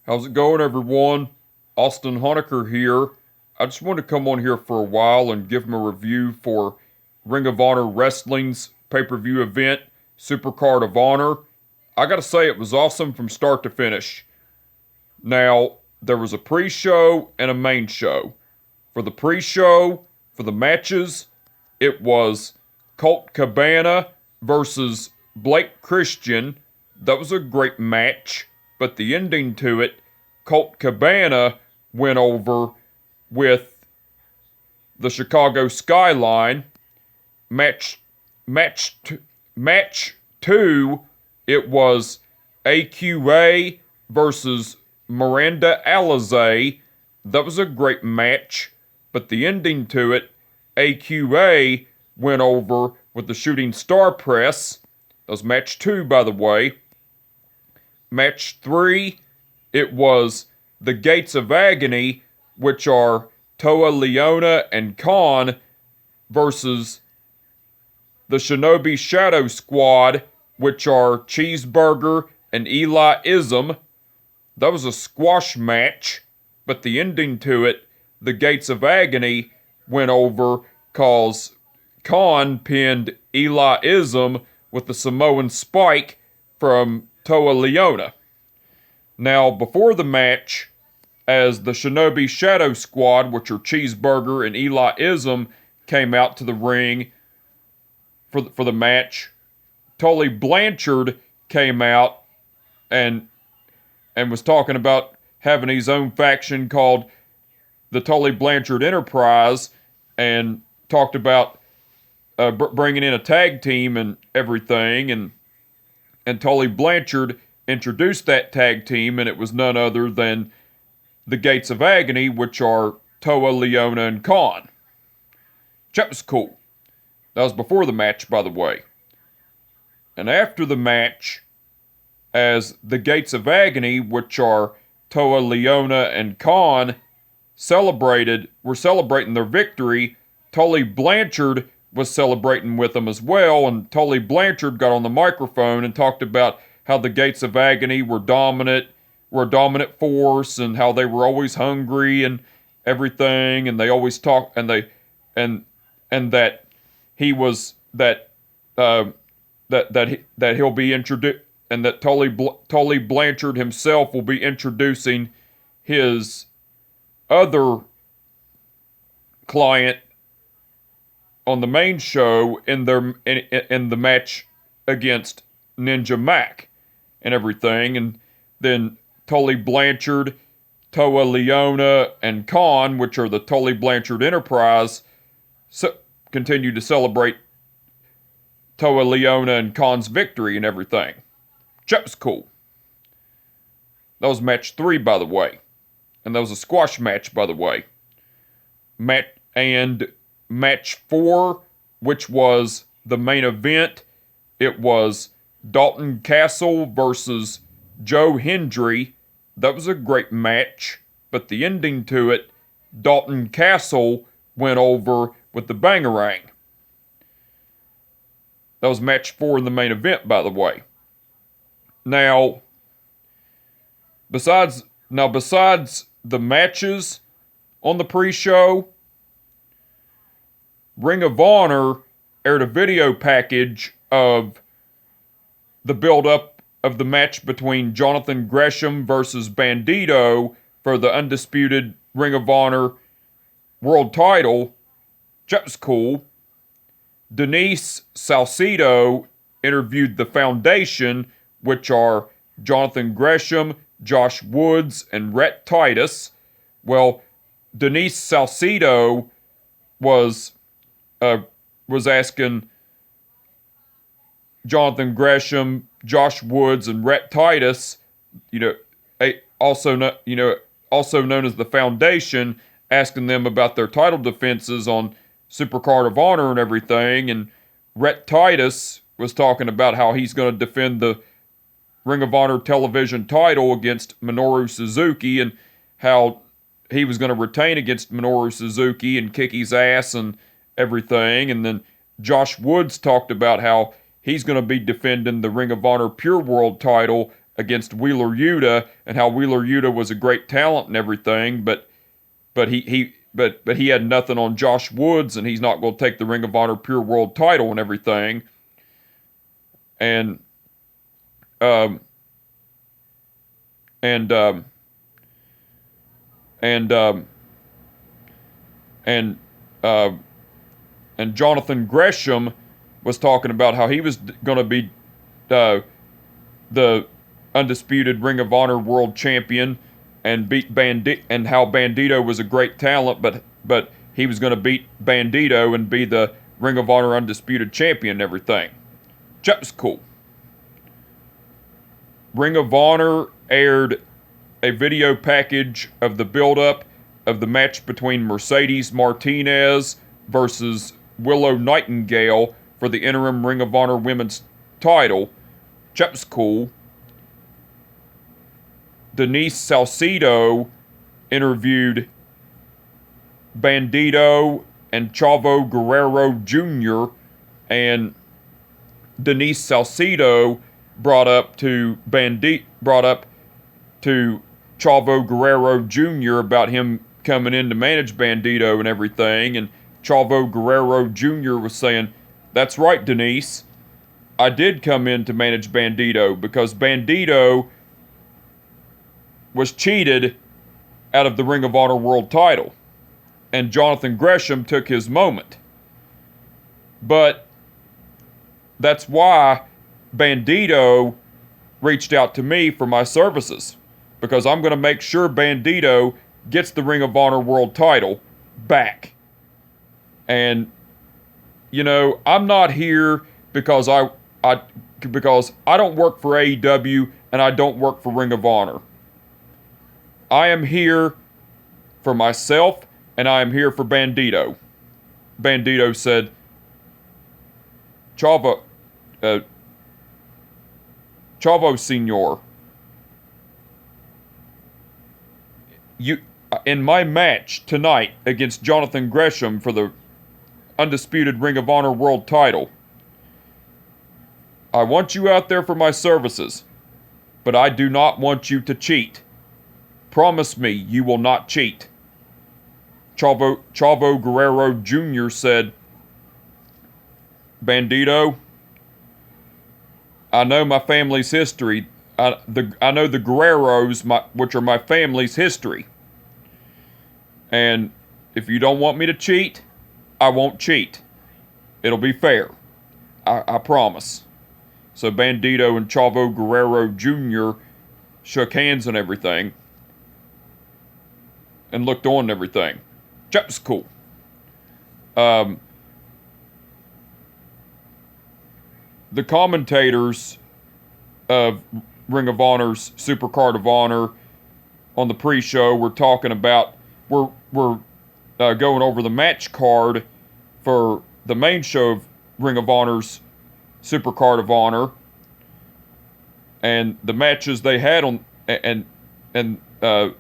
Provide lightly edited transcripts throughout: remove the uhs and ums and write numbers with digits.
How's it going, everyone? Austin Honecker here. I just wanted to come on here for a while and give him a review for Ring of Honor Wrestling's pay-per-view event, Supercard of Honor. I gotta say, it was awesome from start to finish. Now, there was a pre-show and a main show. For the pre-show, for the matches, it was Colt Cabana versus Blake Christian. That was a great match, but the ending to it, Colt Cabana went over with the Chicago Skyline. Match two, it was AQA versus Miranda Alizé. That was a great match, but the ending to it, AQA went over with the Shooting Star Press. That was match 2, by the way. Match 3, it was the Gates of Agony, which are Toa Leona and Khan versus the Shinobi Shadow Squad, which are Cheeseburger and Eli Ism. That was a squash match, but the ending to it, the Gates of Agony, went over cause Khan pinned Eli Ism with the Samoan Spike from Toa Leona. Now, before the match, as the Shinobi Shadow Squad, which are Cheeseburger and Eli Ism, came out to the ring for the match, Tully Blanchard came out and was talking about having his own faction called the Tully Blanchard Enterprise, and talked about bringing in a tag team and everything, and Tully Blanchard introduced that tag team, and it was none other than the Gates of Agony, which are Toa Leona and Khan. That was cool. That was before the match, by the way. And after the match, as the Gates of Agony, which are Toa Leona and Khan, were celebrating their victory, Tully Blanchard was celebrating with them as well, and Tully Blanchard got on the microphone and talked about how the Gates of Agony were a dominant force, and how they were always hungry and everything, and they always talk, and that he was that he'll be introduced, and that Tully Blanchard himself will be introducing his other client on the main show in the match against Ninja Mac and everything. And then Tully Blanchard, Toa Leona, and Khan, which are the Tully Blanchard Enterprise, continue to celebrate Toa Leona and Khan's victory and everything. That was cool. That was match 3, by the way. And that was a squash match, by the way. Match 4, which was the main event, it was Dalton Castle versus Joe Hendry. That was a great match, but the ending to it, Dalton Castle went over with the Bangarang. That was match 4 in the main event, by the way. Now, besides the matches on the pre-show, Ring of Honor aired a video package of the build-up of the match between Jonathan Gresham versus Bandito for the undisputed Ring of Honor world title. That was cool. Denise Salcedo interviewed the Foundation, which are Jonathan Gresham, Josh Woods, and Rhett Titus. Well, Denise Salcedo was asking Jonathan Gresham, Josh Woods, and Rhett Titus, also known as the Foundation, asking them about their title defenses on Supercard of Honor and everything. And Rhett Titus was talking about how he's going to defend the Ring of Honor television title against Minoru Suzuki, and how he was going to retain against Minoru Suzuki and kick his ass and everything. And then Josh Woods talked about how he's going to be defending the Ring of Honor Pure World title against Wheeler Yuta, and how Wheeler Yuta was a great talent and everything, but he had nothing on Josh Woods, and he's not going to take the Ring of Honor Pure World title and everything. And Jonathan Gresham was talking about how he was going to be the undisputed Ring of Honor World Champion and beat and how Bandito was a great talent, but he was going to beat Bandito and be the Ring of Honor Undisputed Champion and everything. That was cool. Ring of Honor aired a video package of the build-up of the match between Mercedes Martinez versus Willow Nightingale for the interim Ring of Honor Women's title. That was cool. Denise Salcedo interviewed Bandito and Chavo Guerrero Jr., and Denise Salcedo brought up to Chavo Guerrero Jr. about him coming in to manage Bandito and everything, and Chavo Guerrero Jr. was saying, "That's right, Denise. I did come in to manage Bandito because Bandito was cheated out of the Ring of Honor World title, and Jonathan Gresham took his moment. But that's why Bandito reached out to me for my services, because I'm going to make sure Bandito gets the Ring of Honor World title back. And, you know, I'm not here because I don't work for AEW and I don't work for Ring of Honor. I am here for myself and I am here for Bandito." Bandito said, Chavo Senor, in my match tonight against Jonathan Gresham for the undisputed Ring of Honor World title, I want you out there for my services, but I do not want you to cheat. Promise me you will not cheat. Chavo Guerrero Jr. said, "Bandito, I know my family's history. I know the Guerreros, which are my family's history. And if you don't want me to cheat, I won't cheat. It'll be fair. I promise." So Bandito and Chavo Guerrero Jr. shook hands and everything, and looked on and everything. That was cool. The commentators of Ring of Honor's Supercard of Honor on the pre-show were talking about, we're going over the match card for the main show of Ring of Honor's Supercard of Honor, and the matches they had on the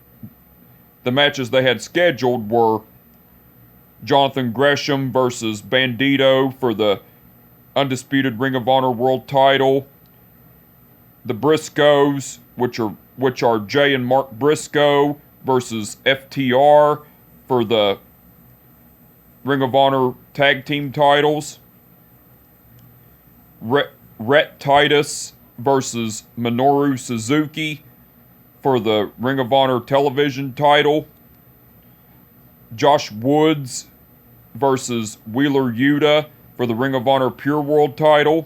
matches they had scheduled were Jonathan Gresham versus Bandito for the undisputed Ring of Honor World title, the Briscoes, which are Jay and Mark Briscoe versus FTR for the Ring of Honor tag team titles, Rhett Titus versus Minoru Suzuki for the Ring of Honor television title, Josh Woods versus Wheeler Yuta for the Ring of Honor Pure World title,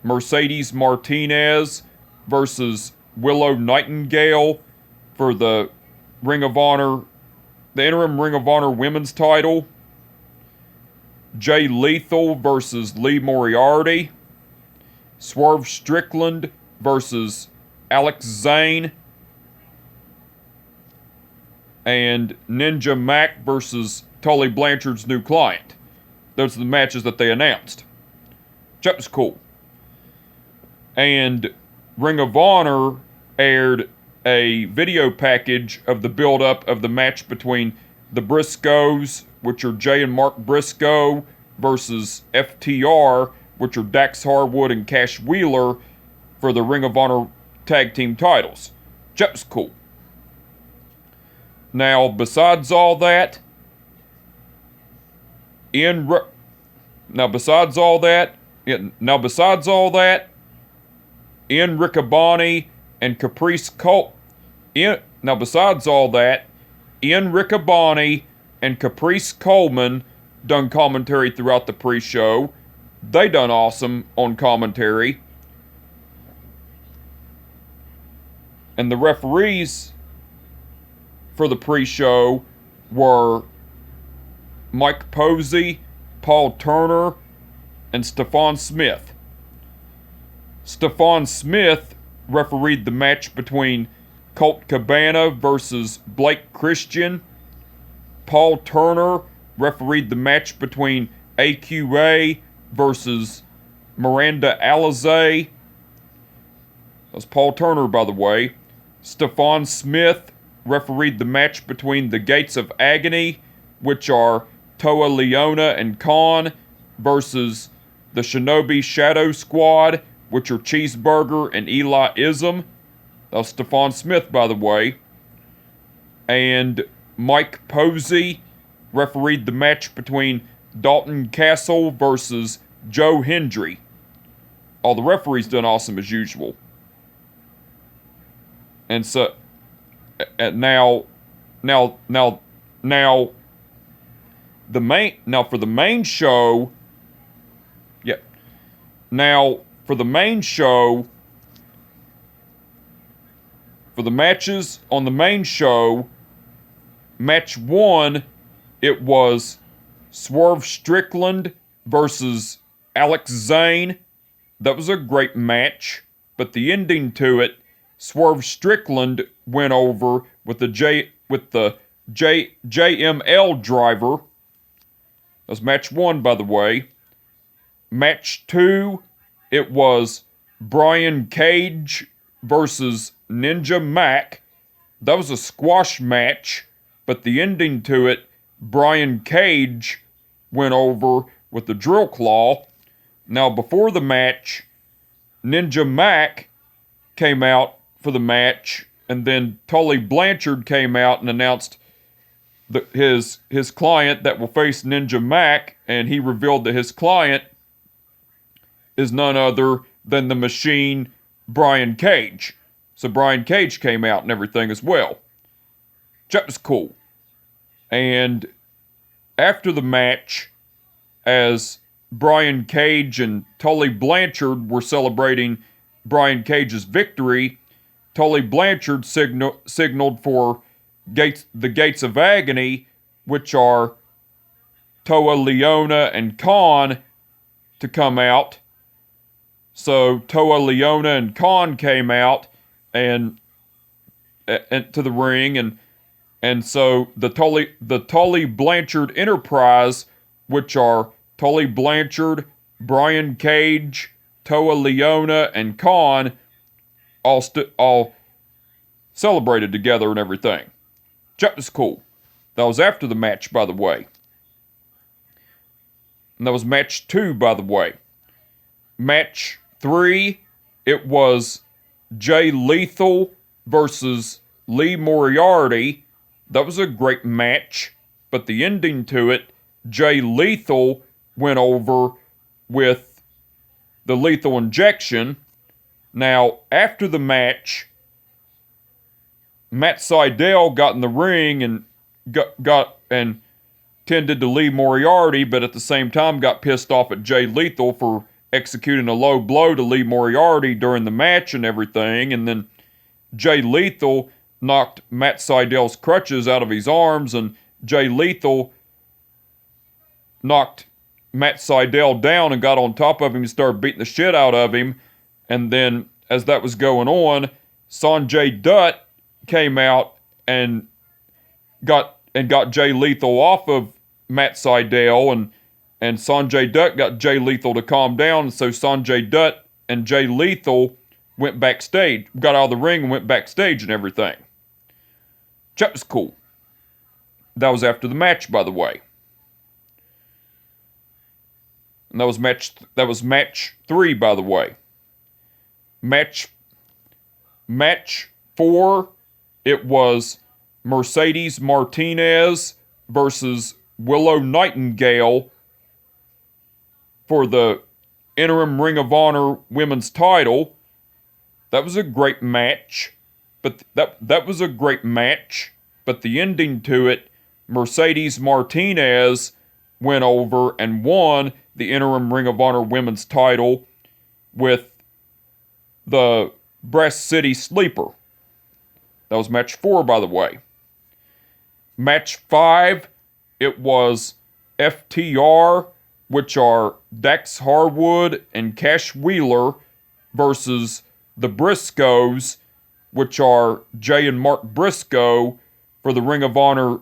Mercedes Martinez versus Willow Nightingale for the interim Ring of Honor Women's title, Jay Lethal versus Lee Moriarty, Swerve Strickland versus Alex Zane, and Ninja Mac versus Tully Blanchard's new client. Those are the matches that they announced. That was cool. And Ring of Honor aired a video package of the build-up of the match between the Briscoes, which are Jay and Mark Briscoe, versus FTR, which are Dax Harwood and Cash Wheeler, for the Ring of Honor tag team titles. That was cool. Now, besides all that, Ian Riccaboni and Caprice Coleman. Ian Riccaboni and Caprice Coleman done commentary throughout the pre-show. They done awesome on commentary. And the referees for the pre-show were Mike Posey, Paul Turner, and Stephon Smith. Stephon Smith refereed the match between Colt Cabana versus Blake Christian. Paul Turner refereed the match between AQA versus Miranda Alizé. That's Paul Turner, by the way. Stephon Smith refereed the match between the Gates of Agony, which are Toa Leona and Khan, versus the Shinobi Shadow Squad, which are Cheeseburger and Eli Ism. That's Stephon Smith, by the way. And Mike Posey refereed the match between Dalton Castle versus Joe Hendry. All the referees done awesome as usual. And so, now for the main show, for the matches on the main show, match 1, it was Swerve Strickland versus Alex Zane. That was a great match, but the ending to it, Swerve Strickland went over with the JML driver. That's match 1, by the way. Match 2, it was Brian Cage versus Ninja Mac. That was a squash match, but the ending to it, Brian Cage went over with the drill claw. Now, before the match, Ninja Mac came out for the match, and then Tully Blanchard came out and announced his client that will face Ninja Mac, and he revealed that his client is none other than the Machine, Brian Cage. So Brian Cage came out and everything as well. That was cool. And after the match, as Brian Cage and Tully Blanchard were celebrating Brian Cage's victory, Tully Blanchard signaled for the Gates of Agony, which are Toa Leona and Khan, to come out. So Toa Leona and Khan came out and to the ring, and so the Tully Blanchard Enterprise, which are Tully Blanchard, Brian Cage, Toa Leona, and Khan, all celebrated together and everything. That was cool. That was after the match, by the way. And that was match 2, by the way. Match 3, it was Jay Lethal versus Lee Moriarty. That was a great match, but the ending to it, Jay Lethal went over with the lethal injection. Now, after the match, Matt Sydal got in the ring and got tended to Lee Moriarty, but at the same time got pissed off at Jay Lethal for executing a low blow to Lee Moriarty during the match and everything, and then Jay Lethal knocked Matt Sydal's crutches out of his arms, and Jay Lethal knocked Matt Sydal down and got on top of him and started beating the shit out of him. And then, as that was going on, Sanjay Dutt came out and got Jay Lethal off of Matt Sydal, and Sanjay Dutt got Jay Lethal to calm down, and so Sanjay Dutt and Jay Lethal went backstage, got out of the ring and went backstage and everything. That was cool. That was after the match, by the way. And that was match 3, by the way. Match Match 4, it was Mercedes Martinez versus Willow Nightingale for the interim Ring of Honor women's title. That was a great match, but that was a great match, but the ending to it, Mercedes Martinez went over and won the interim Ring of Honor women's title with the Breast City Sleeper. That was match 4, by the way. Match 5, it was FTR, which are Dax Harwood and Cash Wheeler, versus the Briscoes, which are Jay and Mark Briscoe, for the Ring of Honor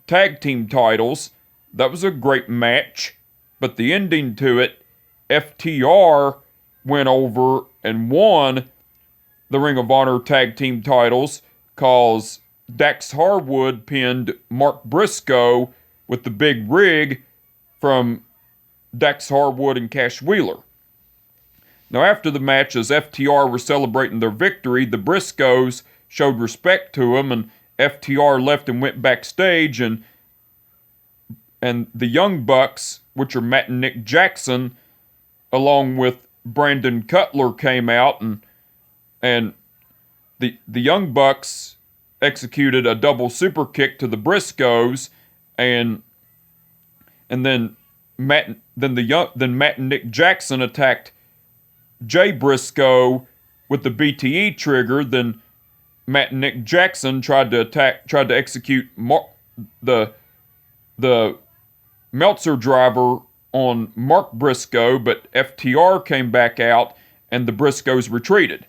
tag team titles. That was a great match, but the ending to it, FTR went over and won the Ring of Honor tag team titles, cause Dax Harwood pinned Mark Briscoe with the big rig from Dax Harwood and Cash Wheeler. Now, after the match, as FTR were celebrating their victory, the Briscoes showed respect to him, and FTR left and went backstage, and the Young Bucks, which are Matt and Nick Jackson, along with Brandon Cutler, came out, and the Young Bucks executed a double super kick to the Briscoes, and then Matt and Nick Jackson attacked Jay Briscoe with the BTE trigger. Then Matt and Nick Jackson tried to execute the Meltzer driver on Mark Briscoe, but FTR came back out and the Briscoes retreated.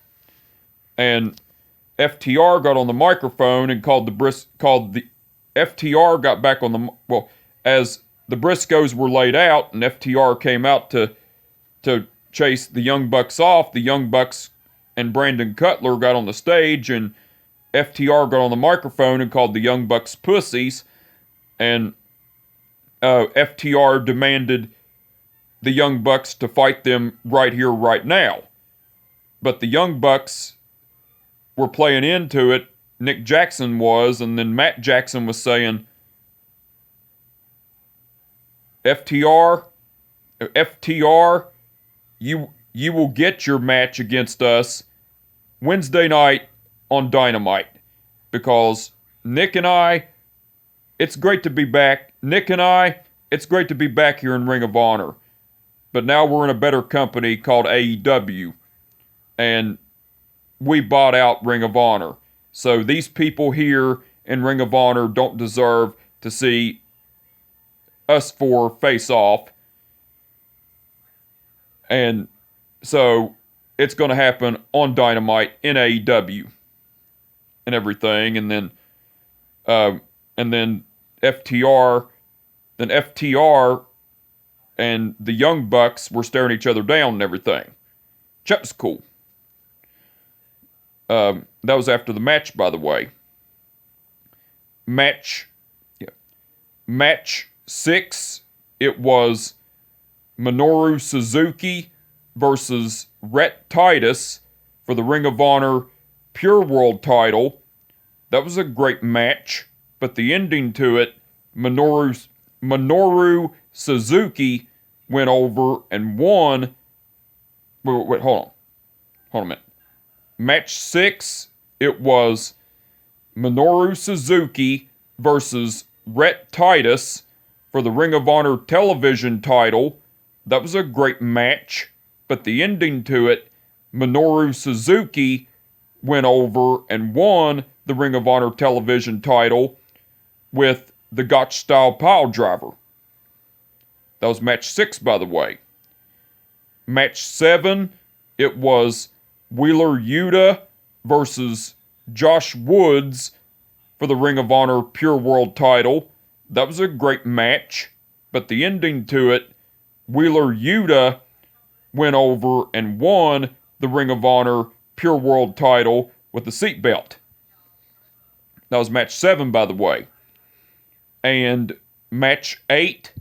And FTR got on the microphone and FTR got back on the, as the Briscoes were laid out and FTR came out to chase the Young Bucks off, the Young Bucks and Brandon Cutler got on the stage, and FTR got on the microphone and called the Young Bucks pussies, and FTR demanded the Young Bucks to fight them right here, right now. But the Young Bucks were playing into it, Nick Jackson was, and then Matt Jackson was saying, FTR, you will get your match against us Wednesday night on Dynamite, because Nick and I, it's great to be back. Nick and I, it's great to be back here in Ring of Honor, but now we're in a better company called AEW, and we bought out Ring of Honor. So these people here in Ring of Honor don't deserve to see us four face off. And so it's going to happen on Dynamite in AEW and everything. And then FTR and the Young Bucks were staring each other down and everything. That was cool. That was after the match, by the way. Match 6, it was Minoru Suzuki versus Rhett Titus for the Ring of Honor Pure World title. That was a great match, but the ending to it, Minoru Suzuki went over and won. Wait, hold on a minute. Match 6, it was Minoru Suzuki versus Rhett Titus for the Ring of Honor television title. That was a great match, but the ending to it, Minoru Suzuki went over and won the Ring of Honor television title with the Gotch style pile driver. That was match 6, by the way. Match 7, it was Wheeler Yuta versus Josh Woods for the Ring of Honor Pure World title. That was a great match, but the ending to it, Wheeler Yuta went over and won the Ring of Honor Pure World title with the seatbelt. That was match 7, by the way. And match 8,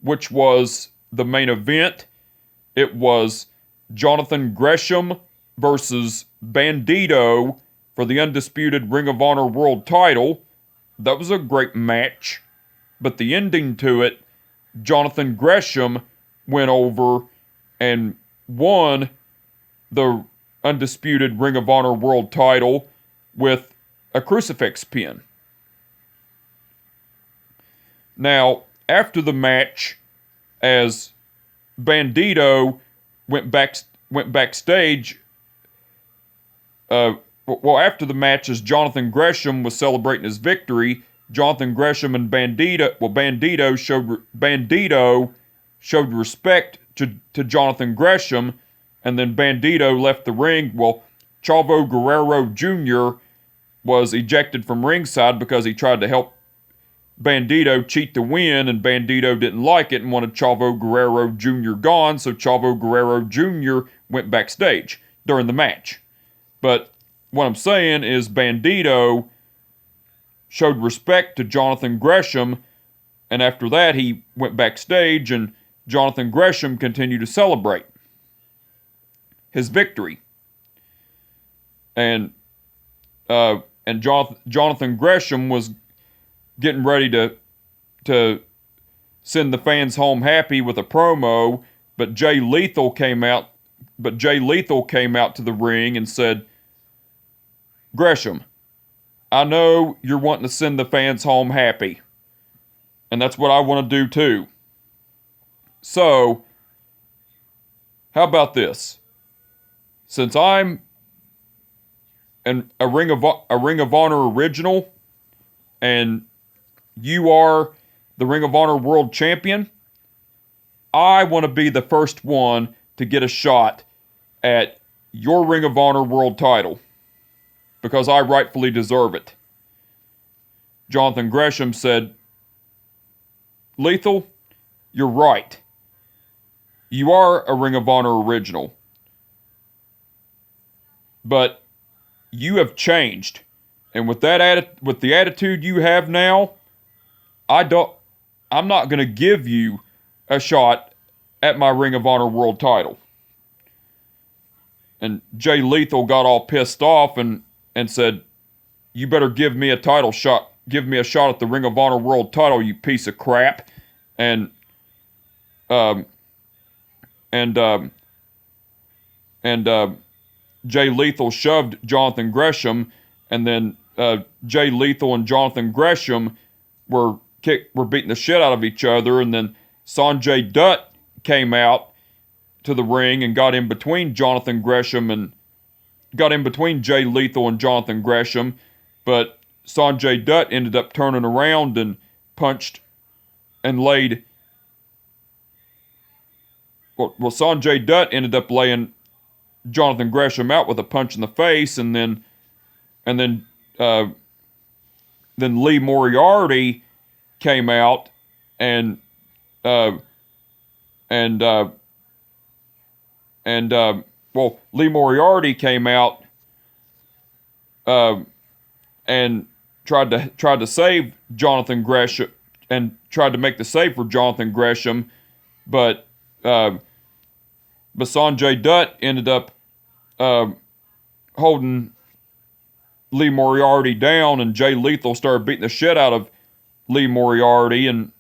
which was the main event, it was Jonathan Gresham versus Bandito for the undisputed Ring of Honor World title. That was a great match. But the ending to it, Jonathan Gresham went over and won the undisputed Ring of Honor World title with a crucifix pin. Now, after the match, as Bandito went backstage, after the match, as Jonathan Gresham was celebrating his victory, Jonathan Gresham and Bandito showed respect to Jonathan Gresham, and then Bandito left the ring. Well, Chavo Guerrero Jr. was ejected from ringside because he tried to help Bandito cheat to win, and Bandito didn't like it and wanted Chavo Guerrero Jr. gone, so Chavo Guerrero Jr. went backstage during the match. But what I'm saying is Bandito showed respect to Jonathan Gresham, and after that he went backstage, and Jonathan Gresham continued to celebrate his victory. And Jonathan Gresham was getting ready to send the fans home happy with a promo, but Jay Lethal came out to the ring and said, "Gresham, I know you're wanting to send the fans home happy, and that's what I want to do too. So, how about this? Since I'm a Ring of Honor original, and you are the Ring of Honor World Champion, I want to be the first one to get a shot at your Ring of Honor World title, because I rightfully deserve it." Jonathan Gresham said, "Lethal, you're right. You are a Ring of Honor original. But you have changed. And with the attitude you have now, I'm not going to give you a shot at my Ring of Honor World title." And Jay Lethal got all pissed off and said, "You better give me a title shot. Give me a shot at the Ring of Honor World title, you piece of crap." And Jay Lethal shoved Jonathan Gresham, and then Jay Lethal and Jonathan Gresham were beating the shit out of each other, and then Sanjay Dutt came out to the ring and got in between Jay Lethal and Jonathan Gresham, but Sanjay Dutt ended up turning around and punched and laid. Well, Sanjay Dutt ended up laying Jonathan Gresham out with a punch in the face, and then Lee Moriarty came out and Lee Moriarty came out and tried to save Jonathan Gresham and tried to make the save for Jonathan Gresham, but Sanjay Dutt ended up holding Lee Moriarty down, and Jay Lethal started beating the shit out of Lee Moriarty, and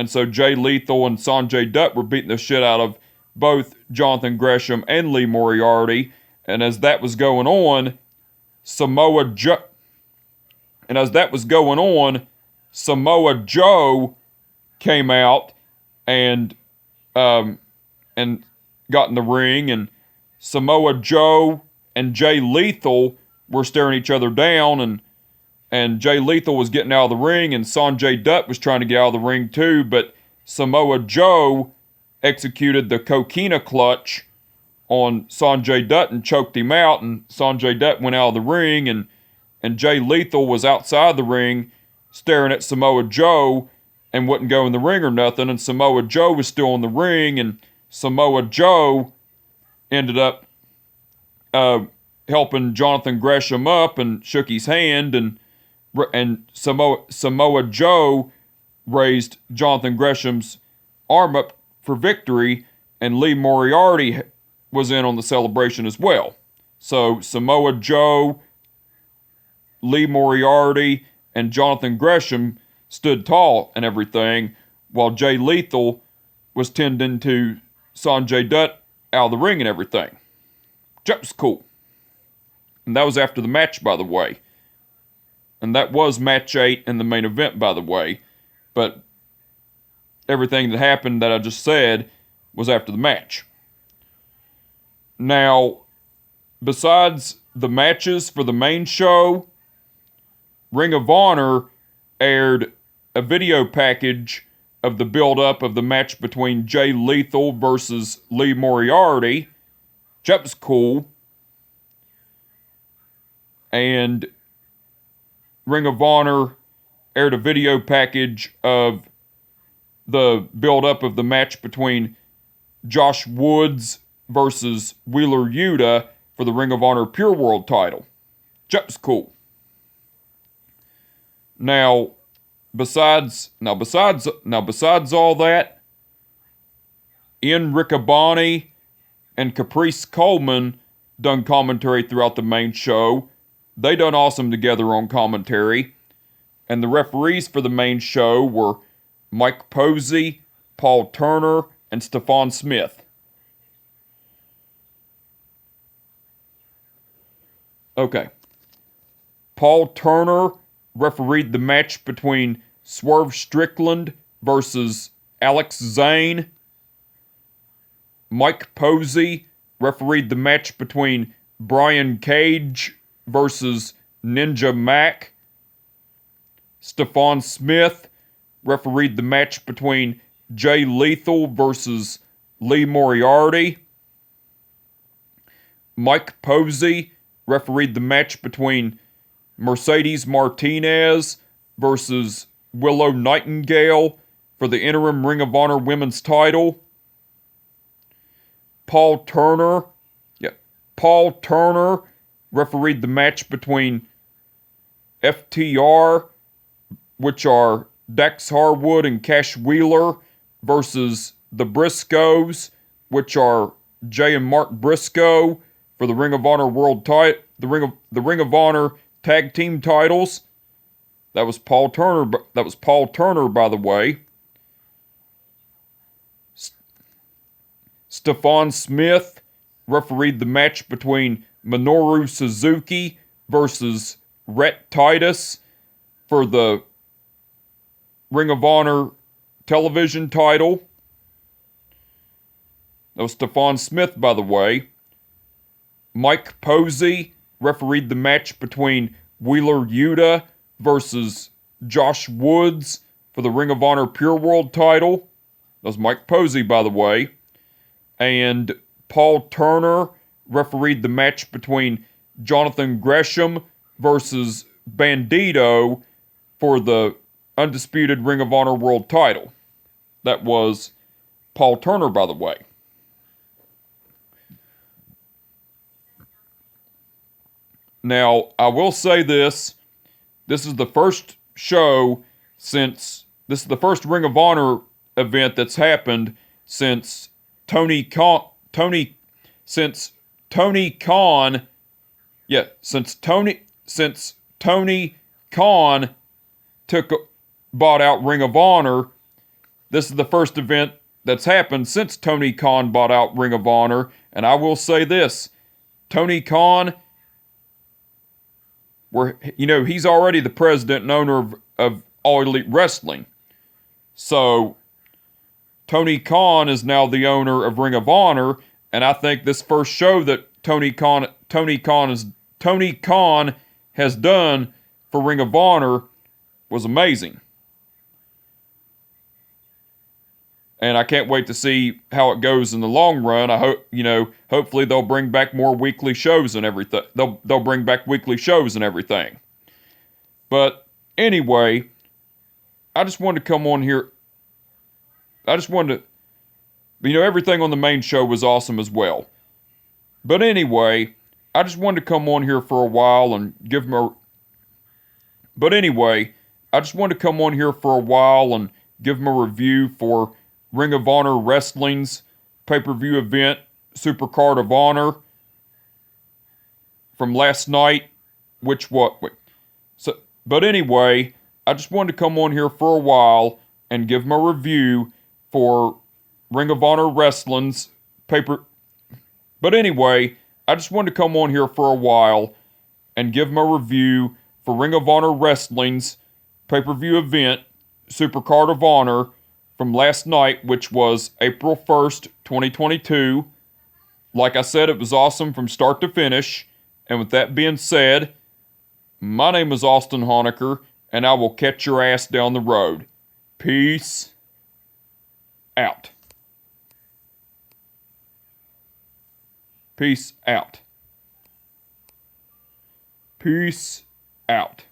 so Jay Lethal and Sanjay Dutt were beating the shit out of both Jonathan Gresham and Lee Moriarty, and as that was going on, Samoa Joe came out and got in the ring, and Samoa Joe and Jay Lethal were staring each other down, and Jay Lethal was getting out of the ring, and Sanjay Dutt was trying to get out of the ring too, but Samoa Joe executed the coquina clutch on Sanjay Dutt and choked him out, and Sanjay Dutt went out of the ring, and Jay Lethal was outside the ring staring at Samoa Joe and wouldn't go in the ring or nothing, and Samoa Joe was still in the ring, and Samoa Joe ended up helping Jonathan Gresham up and shook his hand, and Samoa Joe raised Jonathan Gresham's arm up for victory, and Lee Moriarty was in on the celebration as well. So Samoa Joe Lee Moriarty and Jonathan Gresham stood tall and everything, while Jay Lethal was tending to Sanjay Dutt out of the ring and everything. That was cool. And that was after the match, by the way. And that was match 8 in the main event, by the way. But everything that happened that I just said was after the match. Now, besides the matches for the main show, Ring of Honor aired a video package of the build-up of the match between Jay Lethal versus Lee Moriarty. That was cool. And Ring of Honor aired a video package of the build-up of the match between Josh Woods versus Wheeler Yuta for the Ring of Honor Pure World title. That was cool. Now, besides all that, Ian Riccaboni and Caprice Coleman done commentary throughout the main show. They done awesome together on commentary. And the referees for the main show were Mike Posey, Paul Turner, and Stephon Smith. Okay. Paul Turner refereed the match between Swerve Strickland versus Alex Zane. Mike Posey refereed the match between Brian Cage versus Ninja Mac. Stephon Smith refereed the match between Jay Lethal versus Lee Moriarty. Mike Posey refereed the match between Mercedes Martinez versus Willow Nightingale for the interim Ring of Honor Women's title. Paul Turner refereed the match between FTR, which are Dax Harwood and Cash Wheeler, versus the Briscoes, which are Jay and Mark Briscoe, for the Ring of Honor the Ring of Honor tag team titles. That was Paul Turner, by the way. Stephon Smith refereed the match between Minoru Suzuki versus Rhett Titus for the Ring of Honor television title. That was Stephon Smith, by the way. Mike Posey refereed the match between Wheeler Yuta versus Josh Woods for the Ring of Honor Pure World title. That was Mike Posey, by the way. And Paul Turner refereed the match between Jonathan Gresham versus Bandito for the undisputed Ring of Honor World title. That was Paul Turner, by the way. Now, I will say this. This is the first Ring of Honor event that's happened since Tony Khan bought out Ring of Honor. This is the first event that's happened since Tony Khan bought out Ring of Honor. And I will say this, Tony Khan, he's already the president and owner of All Elite Wrestling. So, Tony Khan is now the owner of Ring of Honor, and I think this first show that Tony Khan has done for Ring of Honor was amazing. And I can't wait to see how it goes in the long run. I hope, hopefully they'll bring back more weekly shows and everything. They'll bring back weekly shows and everything. But anyway, I just wanted to come on here. Everything on the main show was awesome as well. But anyway, I just wanted to come on here for a while and give them a review for Ring of Honor Wrestling's pay-per-view event, Supercard of Honor, from last night, But anyway, I just wanted to come on here for a while and give my review for Ring of Honor Wrestling's paper. But anyway, I just wanted to come on here for a while and give my review for Ring of Honor Wrestling's pay-per-view event, Supercard of Honor, from last night, which was April 1st, 2022. Like I said, it was awesome from start to finish. And with that being said, my name is Austin Honecker, and I will catch your ass down the road. Peace out. Peace out. Peace out.